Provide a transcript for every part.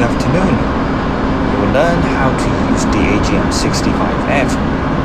Good afternoon. You will learn how to use the AGM-65F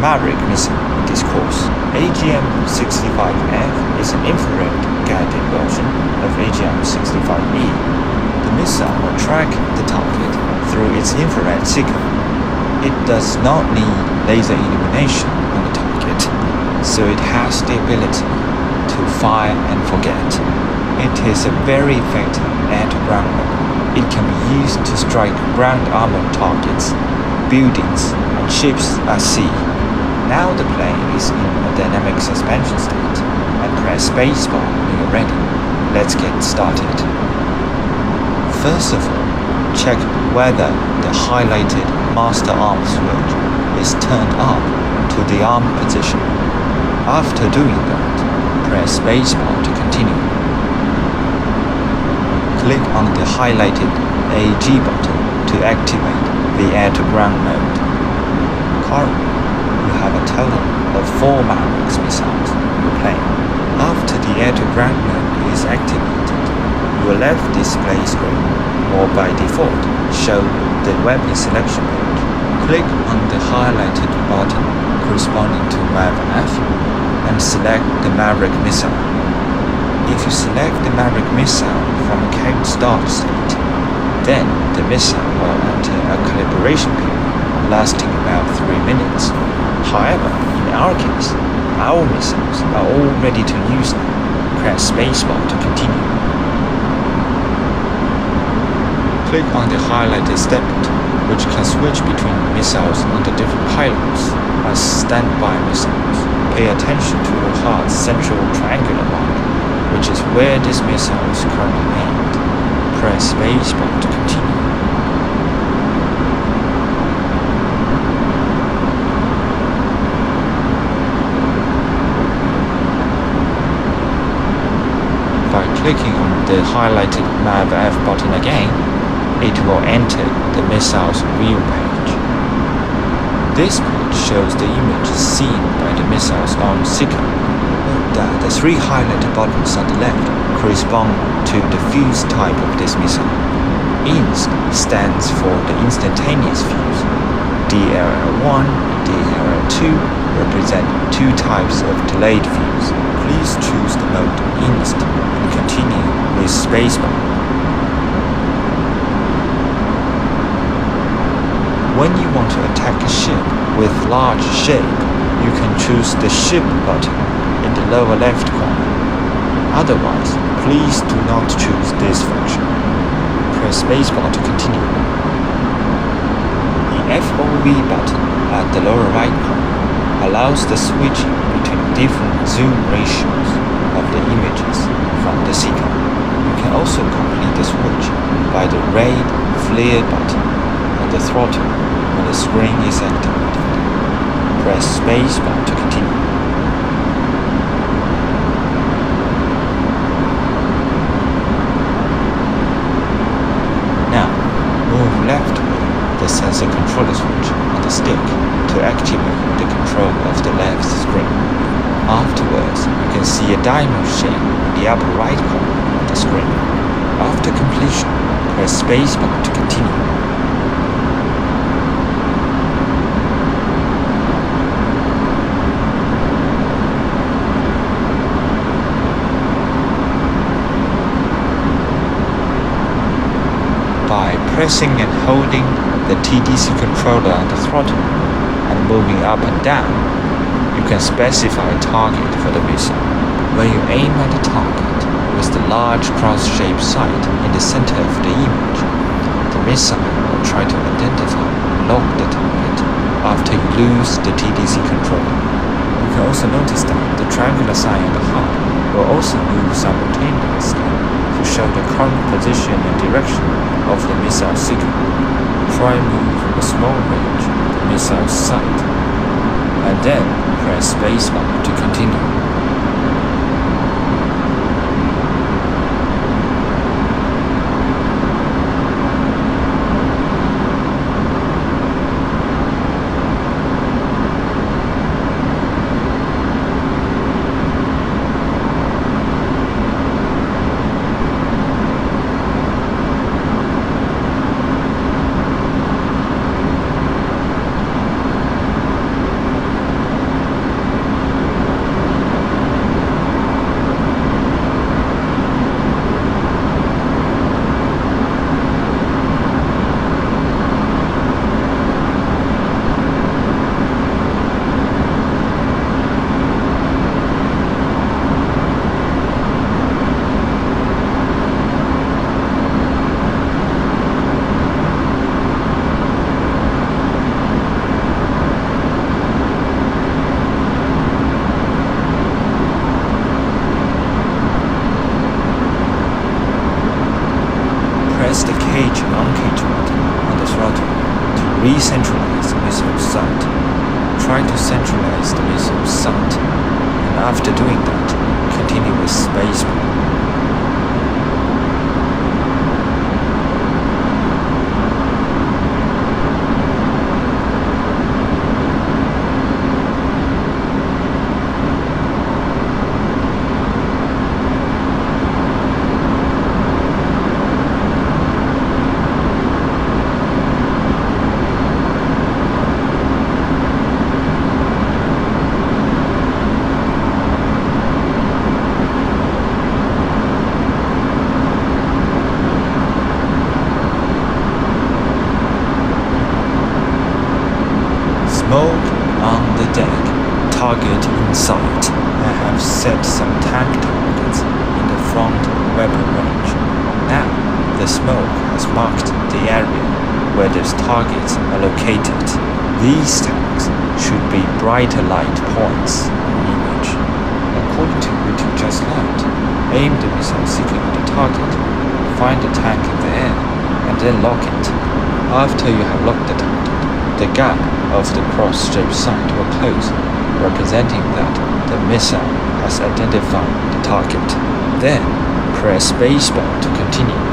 Maverick missile in this course. AGM-65F is an infrared guided version of AGM-65E. The missile will track the target through its infrared signal. It does not need laser illumination on the target, so it has the ability to fire and forget. It is a very effective air-to-ground weapon. It can be used to strike ground armored targets, buildings, and ships at sea. Now the plane is in a dynamic suspension state, and press spacebar when you're ready. Let's get started. First of all, check whether the highlighted master arm switch is turned up to the arm position. After doing that, press spacebar to continue. Click on the highlighted AG button to activate the air-to-ground mode. Currently, you have a total of 4 Maverick missiles in your plane. After the air-to-ground mode is activated, your left display screen will by default show the weapon selection page. Click on the highlighted button corresponding to Maverick and select the Maverick missile. If you select the Maverick missile from a count start state, then the missile will enter a calibration period lasting about 3 minutes. However, in our case, our missiles are all ready to use now. Press spacebar to continue. Click on the highlighted step button, which can switch between missiles under different payloads as standby missiles. Pay attention to your HUD's central triangular mark, which is where this missile is currently aimed. Press spacebar to continue. By clicking on the highlighted Maverick button again, it will enter the missile's view page. This page shows the images seen by the missile's arm signal. Note that the 3 highlighted buttons on the left correspond to the fuse type of this missile. INST stands for the instantaneous fuse. DLL1 and DLL2 represent 2 types of delayed fuse. Please choose the mode INST and continue with spacebar. When you want to attack a ship with large shape, you can choose the ship button in the lower left corner. Otherwise, please do not choose this function. Press spacebar to continue. The FOV button at the lower right corner allows the switching between different zoom ratios of the images from the signal. You can also complete the switch by the red flare button on the throttle when the screen is activated. Press spacebar to continue. Now, move leftward the sensor controller switch on the stick to activate the control of the left screen. Afterwards, you can see a diamond shape in the upper right corner of the screen. After completion, press spacebar to continue. By pressing and holding the TDC controller on the throttle and moving up and down, you can specify a target for the missile. When you aim at the target with the large cross-shaped sight in the center of the image, the missile will try to identify and lock the target after you lose the TDC controller. You can also notice that the triangular sign on the HUD will also move simultaneously to show the current position and direction of the missile signal. Try and move a small range of the missile's sight, and then press spacebar to continue. throttle to re-centralize the missile sight. Try to centralize the missile sight, and after doing that, continue with spacebar. Smoke on the deck, target in sight. I have set some tank targets in the front weapon range. Now, the smoke has marked the area where those targets are located. These tanks should be brighter light points in the image. According to what you just learned, aim the missile seeker at the target, find the tank in the air, and then lock it. After you have locked the target, the gap of the cross-shaped sight will close, representing that the missile has identified the target. Then, press spacebar to continue.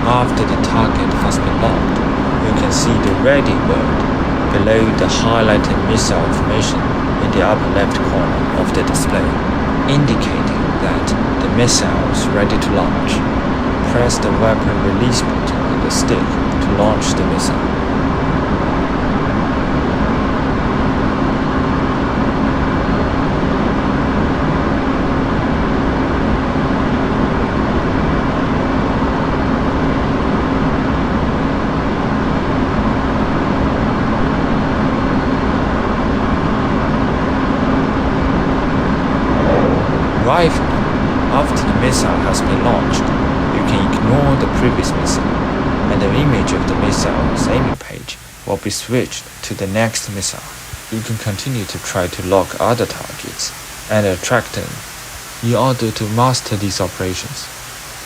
After the target has been locked, you can see the ready word below the highlighted missile information in the upper left corner of the display, indicating that the missile is ready to launch. Press the weapon release button on the stick to launch the missile. Rifle. After the missile has been launched, you can ignore the previous missile, and the image of the missile's aiming page will be switched to the next missile. You can continue to try to lock other targets and attract them. In order to master these operations,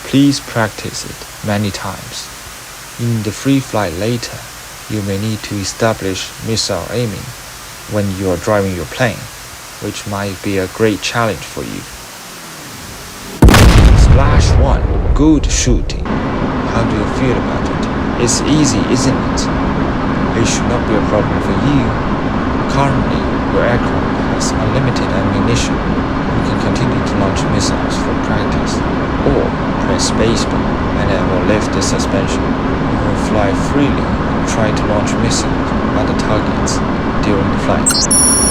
please practice it many times. In the free flight later, you may need to establish missile aiming when you are driving your plane, which might be a great challenge for you. Splash 1. Good shooting. How do you feel about it? It's easy, isn't it? It should not be a problem for you. Currently, your aircraft has unlimited ammunition. You can continue to launch missiles for practice, or press spacebar and it will lift the suspension. You will fly freely and try to launch missiles at the targets during the flight.